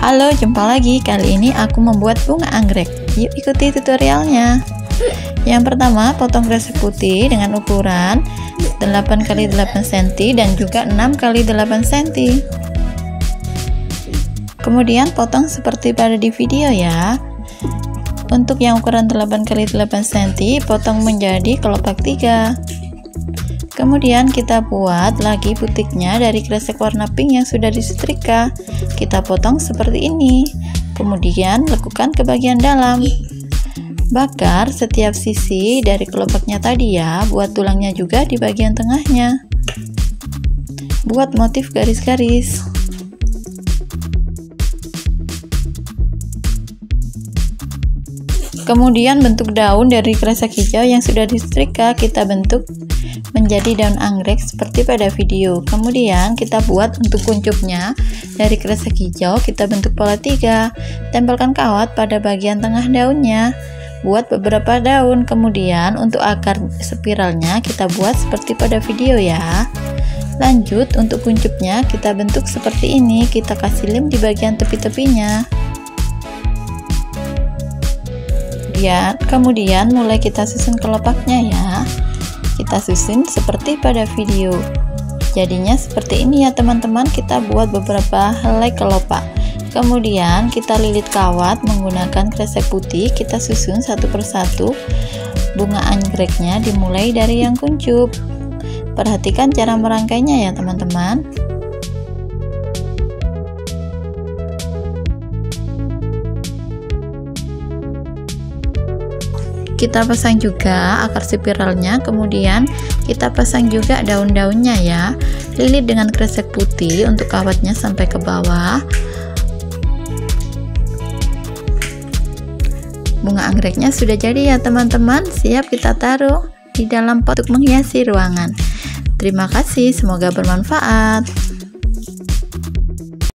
Halo, jumpa lagi. Kali ini aku membuat bunga anggrek. Yuk ikuti tutorialnya. Yang pertama, potong kresek putih dengan ukuran 8x8 cm dan juga 6x8 cm. Kemudian potong seperti pada di video ya. Untuk yang ukuran 8x8 cm, potong menjadi kelopak 3. Kemudian kita buat lagi butiknya dari kresek warna pink yang sudah disetrika. Kita potong seperti ini. Kemudian lekukan ke bagian dalam. Bakar setiap sisi dari kelopaknya tadi ya. Buat tulangnya juga di bagian tengahnya. Buat motif garis-garis. Kemudian bentuk daun dari kresek hijau yang sudah disetrika kita bentuk menjadi daun anggrek seperti pada video. Kemudian kita buat untuk kuncupnya dari kresek hijau kita bentuk pola 3. Tempelkan kawat pada bagian tengah daunnya. Buat beberapa daun. Kemudian untuk akar spiralnya kita buat seperti pada video ya. Lanjut untuk kuncupnya kita bentuk seperti ini. Kita kasih lem di bagian tepi-tepinya. Kemudian mulai kita susun kelopaknya ya. Kita susun seperti pada video. Jadinya seperti ini ya teman-teman. Kita buat beberapa helai kelopak. Kemudian kita lilit kawat menggunakan kresek putih. Kita susun satu persatu bunga anggreknya dimulai dari yang kuncup. Perhatikan cara merangkainya ya teman-teman. Kita pasang juga akar spiralnya, kemudian kita pasang juga daun-daunnya ya. Lilit dengan kresek putih untuk kawatnya sampai ke bawah. Bunga anggreknya sudah jadi ya teman-teman. Siap kita taruh di dalam pot untuk menghiasi ruangan. Terima kasih, semoga bermanfaat.